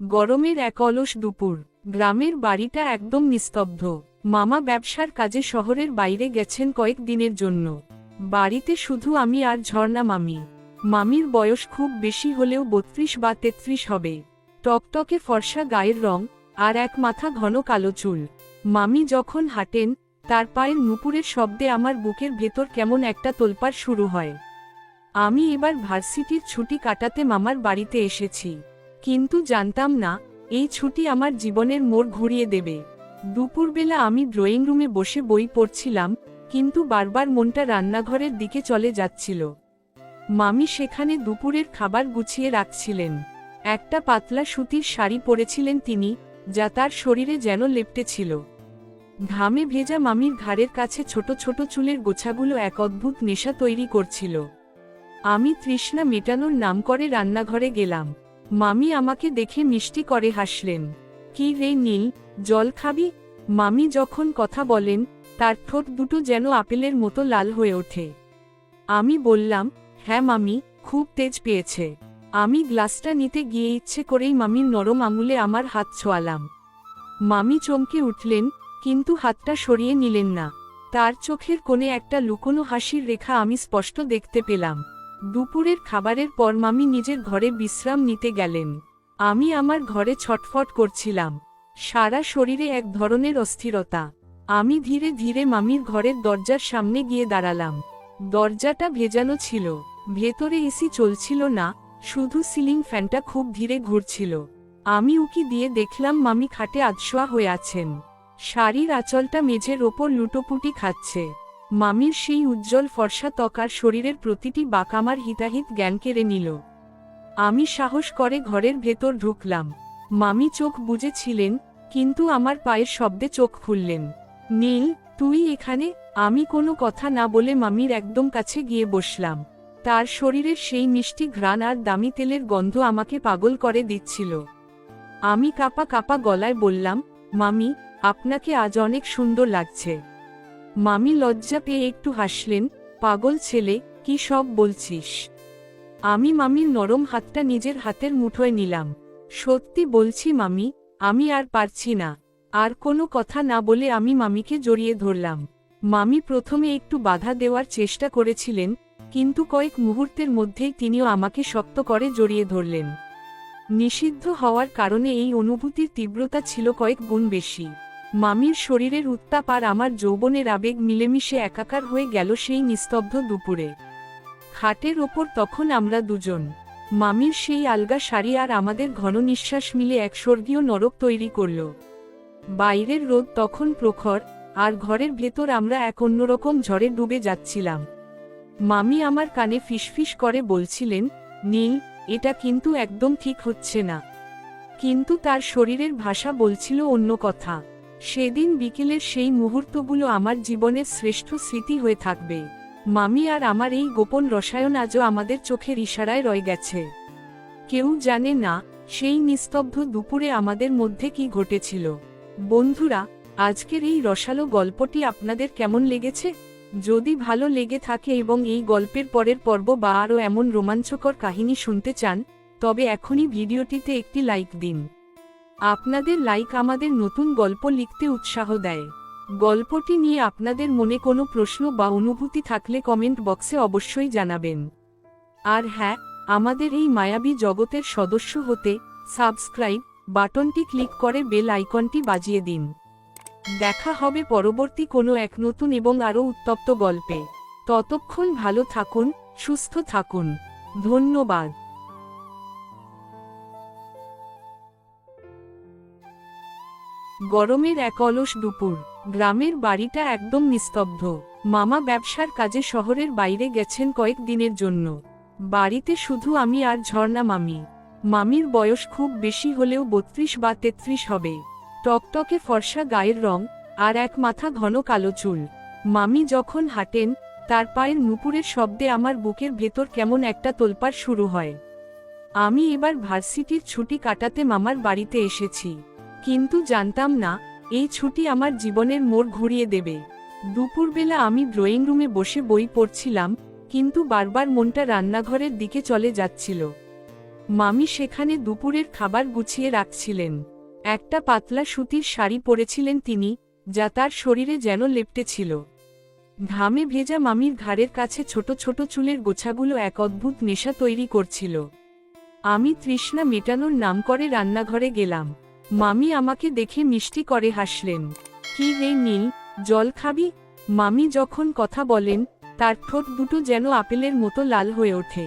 গরমের এক অলস দুপুর। গ্রামের বাড়িটা একদম নিস্তব্ধ। মামা ব্যবসার কাজে শহরের বাইরে গেছেন কয়েক দিনের জন্য। বাড়িতে শুধু আমি আর ঝর্ণা মামি। মামির বয়স খুব বেশি হলেও 32 বা 33 হবে। টকটকে ফর্সা গায়ের রং, আর এক মাথা ঘন কালো চুল। মামি যখন হাঁটেন, তার পায়ের নুপুরের শব্দে আমার বুকের ভেতর কেমন একটা তোলপাড় শুরু হয়। আমি এবার ভার্সিটির ছুটি কাটাতে মামার বাড়িতে এসেছি, কিন্তু জানতাম না এই ছুটি আমার জীবনের মোড় ঘুরিয়ে দেবে। দুপুরবেলা আমি ড্রয়িং রুমে বসে বই পড়ছিলাম, কিন্তু বারবার মনটা রান্নাঘরের দিকে চলে যাচ্ছিল। মামি সেখানে দুপুরের খাবার গুছিয়ে রাখছিলেন। একটা পাতলা সুতির শাড়ি পরেছিলেন তিনি, যা তার শরীরে যেন লেপ্টেছিল। ঘামে ভেজা মামির ঘাড়ের কাছে ছোট ছোট চুলের গোছাগুলো এক অদ্ভুত নেশা তৈরি করছিল। আমি তৃষ্ণা মেটানোর নাম করে রান্নাঘরে গেলাম। মামি আমাকে দেখে মিষ্টি করে হাসলেন। কি রে নীল, জল খাবি? মামি যখন কথা বলেন, তার ঠোঁট দুটো যেন আপেলের মতো লাল হয়ে ওঠে। আমি বললাম, হ্যাঁ মামি, খুব তেজ পেয়েছে। আমি গ্লাসটা নিতে গিয়ে ইচ্ছে করেই মামির নরম আঙুলে আমার হাত ছোঁয়ালাম। মামি চমকে উঠলেন, কিন্তু হাতটা সরিয়ে নিলেন না। তার চোখের কোণে একটা লুকোনো হাসির রেখা আমি স্পষ্ট দেখতে পেলাম। দুপুরের খাবারের পর মামি নিজের ঘরে বিশ্রাম নিতে গেলেন। আমি আমার ঘরে ছটফট করছিলাম। সারা শরীরে এক ধরনের অস্থিরতা। আমি ধীরে ধীরে মামির ঘরের দরজার সামনে গিয়ে দাঁড়ালাম। দরজাটা ভেজানো ছিল, ভেতরে এসি চলছিল না, শুধু সিলিং ফ্যানটা খুব ধীরে ঘুরছিল। আমি উকি দিয়ে দেখলাম মামি খাটে আধশোয়া হয়ে আছেন। শাড়ির আঁচলটা মেঝের ওপর লুটোপুটি খাচ্ছে। মামির সেই উজ্জ্বল ফর্সা ত্বক আর শরীরের প্রতিটি বাঁক আমার হিতাহিত জ্ঞান কেড়ে নিল। আমি সাহস করে ঘরের ভেতর ঢুকলাম। মামি চোখ বুজেছিলেন, কিন্তু আমার পায়ের শব্দে চোখ খুললেন। নীল, তুই এখানে? আমি কোনো কথা না বলে মামির একদম কাছে গিয়ে বসলাম। তার শরীরের সেই মিষ্টি ঘ্রাণ আর দামি তেলের গন্ধ আমাকে পাগল করে দিচ্ছিল। আমি কাঁপা কাঁপা গলায় বললাম, মামি, আপনাকে আজ অনেক সুন্দর লাগছে। মামি লজ্জা পেয়ে একটু হাসলেন। পাগল ছেলে, কি সব বলছিস? আমি মামির নরম হাতটা নিজের হাতের মুঠোয় নিলাম। সত্যি বলছি মামি, আমি আর পারছি না। আর কোনো কথা না বলে আমি মামিকে জড়িয়ে ধরলাম। মামি প্রথমে একটু বাধা দেওয়ার চেষ্টা করেছিলেন, কিন্তু কয়েক মুহূর্তের মধ্যেই তিনিও আমাকে শক্ত করে জড়িয়ে ধরলেন। নিষিদ্ধ হওয়ার কারণে এই অনুভূতির তীব্রতা ছিল কয়েক গুণ বেশি। মামির শরীরের উত্তাপ আর আমার যৌবনের আবেগ মিলেমিশে একাকার হয়ে গেল সেই নিস্তব্ধ দুপুরে। খাটের ওপর তখন আমরা দুজন। মামির সেই আলগা শাড়ি আর আমাদের ঘন নিঃশ্বাস মিলে এক স্বর্গীয় নরক তৈরি করল। বাইরের রোদ তখন প্রখর, আর ঘরের ভেতর আমরা এক অন্যরকম ঝড়ে ডুবে যাচ্ছিলাম। মামি আমার কানে ফিসফিস করে বলছিলেন, নীল, এটা কিন্তু একদম ঠিক হচ্ছে না। কিন্তু তার শরীরের ভাষা বলছিল অন্য কথা। সেদিন বিকেলের সেই মুহূর্তগুলো আমার জীবনের শ্রেষ্ঠ স্মৃতি হয়ে থাকবে। মামি আর আমার এই গোপন রসায়ন আজও আমাদের চোখের ইশারায় রয়ে গেছে। কেউ জানে না সেই নিস্তব্ধ দুপুরে আমাদের মধ্যে কি ঘটেছিল। বন্ধুরা, আজকের এই রসালো গল্পটি আপনাদের কেমন লেগেছে? যদি ভালো লেগে থাকে এবং এই গল্পের পরের পর্ব বা আরও এমন রোমাঞ্চকর কাহিনী শুনতে চান, তবে এখনই ভিডিওটিতে একটি লাইক দিন। আপনাদের লাইক আমাদের নতুন গল্প লিখতে উৎসাহ দেয়। গল্পটি নিয়ে আপনাদের মনে কোনো প্রশ্ন বা অনুভূতি থাকলে কমেন্ট বক্সে অবশ্যই জানাবেন। আর হ্যাঁ, আমাদের এই মায়াবী জগতের সদস্য হতে সাবস্ক্রাইব বাটনটি ক্লিক করে বেল আইকনটি বাজিয়ে দিন। দেখা হবে পরবর্তী কোনো এক নতুন এবং আরও উত্তপ্ত গল্পে। ততক্ষণ ভালো থাকুন, সুস্থ থাকুন। ধন্যবাদ। গরমের এক অলস দুপুর। গ্রামের বাড়িটা একদম নিস্তব্ধ। মামা ব্যবসার কাজে শহরের বাইরে গেছেন কয়েক দিনের জন্য। বাড়িতে শুধু আমি আর ঝর্ণা মামি। মামির বয়স খুব বেশি হলেও 32 বা 33 হবে। টকটকে ফর্সা গায়ের রং, আর এক মাথা ঘন কালো চুল। মামি যখন হাঁটেন, তার পায়ের নুপুরের শব্দে আমার বুকের ভেতর কেমন একটা তোলপাড় শুরু হয়। আমি এবার ভার্সিটির ছুটি কাটাতে মামার বাড়িতে এসেছি, কিন্তু জানতাম না এই ছুটি আমার জীবনের মোড় ঘুরিয়ে দেবে। দুপুরবেলা আমি ড্রয়িং রুমে বসে বই পড়ছিলাম, কিন্তু বারবার মনটা রান্নাঘরের দিকে চলে যাচ্ছিল। মামি সেখানে দুপুরের খাবার গুছিয়ে রাখছিলেন। একটা পাতলা সুতির শাড়ি পরেছিলেন তিনি, যা তার শরীরে যেন লেপ্টে ছিল। ঘামে ভেজা মামির ঘাড়ের কাছে ছোট ছোট চুলের গোছাগুলো এক অদ্ভুত নেশা তৈরি করছিল। আমি তৃষ্ণা মেটানোর নাম করে রান্নাঘরে গেলাম। মামি আমাকে দেখে মিষ্টি করে হাসলেন। কি রে নীল, জল খাবি? মামি যখন কথা বলেন, তার ঠোঁট দুটো যেন আপেলের মতো লাল হয়ে ওঠে।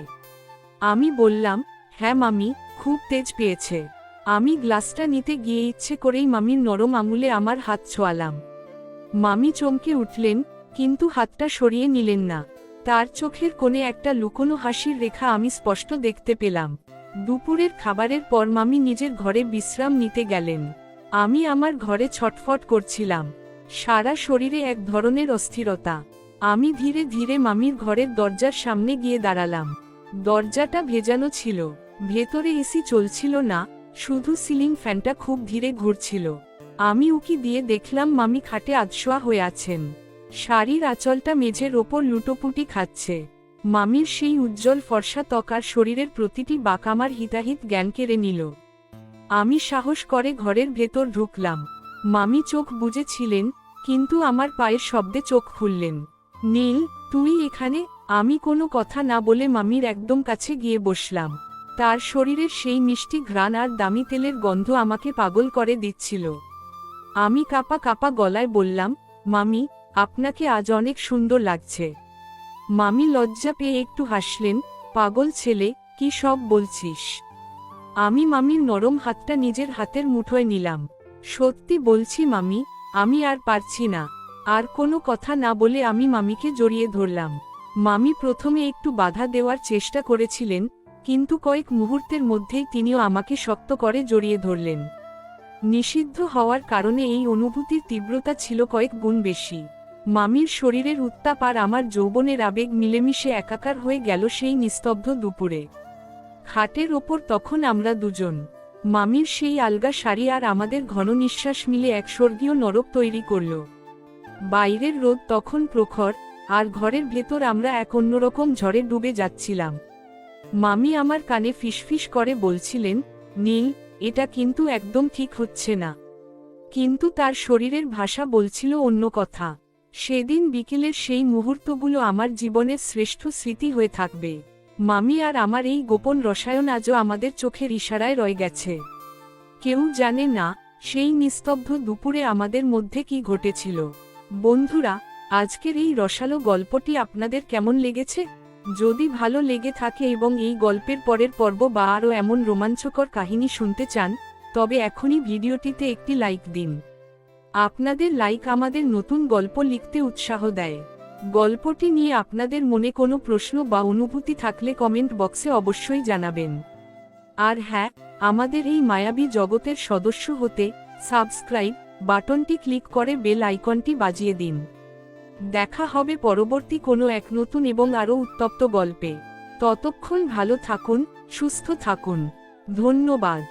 আমি বললাম, হ্যাঁ মামি, খুব তেজ পেয়েছে। আমি গ্লাসটা নিতে গিয়ে ইচ্ছে করেই মামির নরম আঙুলে আমার হাত ছোঁয়ালাম। মামি চমকে উঠলেন, কিন্তু হাতটা সরিয়ে নিলেন না। তার চোখের কোণে একটা লুকোনো হাসির রেখা আমি স্পষ্ট দেখতে পেলাম। দুপুরের খাবারের পর মামি নিজের ঘরে বিশ্রাম নিতে গেলেন। আমি আমার ঘরে ছটফট করছিলাম। সারা শরীরে এক ধরনের অস্থিরতা। আমি ধীরে ধীরে মামির ঘরের দরজার সামনে গিয়ে দাঁড়ালাম। দরজাটা ভেজানো ছিল, ভেতরে এসি চলছিল না, শুধু সিলিং ফ্যানটা খুব ধীরে ঘুরছিল। আমি উকি দিয়ে দেখলাম মামি খাটে আধশোয়া হয়ে আছেন। শাড়ির আঁচলটা মেঝের ওপর লুটোপুটি খাচ্ছে। মামির সেই উজ্জ্বল ফর্সা ত্বক আর শরীরের প্রতিটি বাঁক আমার হিতাহিত জ্ঞান কেড়ে নিল। আমি সাহস করে ঘরের ভেতর ঢুকলাম। মামি চোখ বুজেছিলেন, কিন্তু আমার পায়ের শব্দে চোখ খুললেন। নীল, তুই এখানে? আমি কোনো কথা না বলে মামির একদম কাছে গিয়ে বসলাম। তার শরীরের সেই মিষ্টি ঘ্রাণ আর দামি তেলের গন্ধ আমাকে পাগল করে দিচ্ছিল। আমি কাঁপা কাঁপা গলায় বললাম, মামি, আপনাকে আজ অনেক সুন্দর লাগছে। মামি লজ্জা পেয়ে একটু হাসলেন। পাগল ছেলে, কি সব বলছিস? আমি মামির নরম হাতটা নিজের হাতের মুঠোয় নিলাম। সত্যি বলছি মামি, আমি আর পারছি না। আর কোনো কথা না বলে আমি মামিকে জড়িয়ে ধরলাম। মামি প্রথমে একটু বাধা দেওয়ার চেষ্টা করেছিলেন, কিন্তু কয়েক মুহূর্তের মধ্যেই তিনিও আমাকে শক্ত করে জড়িয়ে ধরলেন। নিষিদ্ধ হওয়ার কারণে এই অনুভূতির তীব্রতা ছিল কয়েক গুণ বেশি। মামির শরীরের উত্তাপ আর আমার যৌবনের আবেগ মিলেমিশে একাকার হয়ে গেল সেই নিস্তব্ধ দুপুরে। খাটের ওপর তখন আমরা দুজন। মামির সেই আলগা শাড়ি আর আমাদের ঘন নিঃশ্বাস মিলে এক স্বর্গীয় নরক তৈরি করল। বাইরের রোদ তখন প্রখর, আর ঘরের ভেতর আমরা এক অন্যরকম ঝড়ে ডুবে যাচ্ছিলাম। মামি আমার কানে ফিসফিস করে বলছিলেন, নীল, এটা কিন্তু একদম ঠিক হচ্ছে না। কিন্তু তার শরীরের ভাষা বলছিল অন্য কথা। সেদিন বিকেলের সেই মুহূর্তগুলো আমার জীবনের শ্রেষ্ঠ স্মৃতি হয়ে থাকবে। মামি আর আমার এই গোপন রসায়ন আজও আমাদের চোখের ইশারায় রয়ে গেছে। কেউ জানে না সেই নিস্তব্ধ দুপুরে আমাদের মধ্যে কি ঘটেছিল। বন্ধুরা, আজকের এই রসালো গল্পটি আপনাদের কেমন লেগেছে? যদি ভালো লেগে থাকে এবং এই গল্পের পরের পর্ব বা আরও এমন রোমাঞ্চকর কাহিনী শুনতে চান, তবে এখনই ভিডিওটিতে একটি লাইক দিন। আপনাদের লাইক আমাদের নতুন গল্প লিখতে উৎসাহ দেয়। গল্পটি নিয়ে আপনাদের মনে কোনো প্রশ্ন বা অনুভূতি থাকলে কমেন্ট বক্সে অবশ্যই জানাবেন। আর হ্যাঁ, আমাদের এই মায়াবী জগতের সদস্য হতে সাবস্ক্রাইব বাটনটি ক্লিক করে বেল আইকনটি বাজিয়ে দিন। দেখা হবে পরবর্তী কোনো এক নতুন এবং আরও উত্তপ্ত গল্পে। ততক্ষণ ভালো থাকুন, সুস্থ থাকুন। ধন্যবাদ।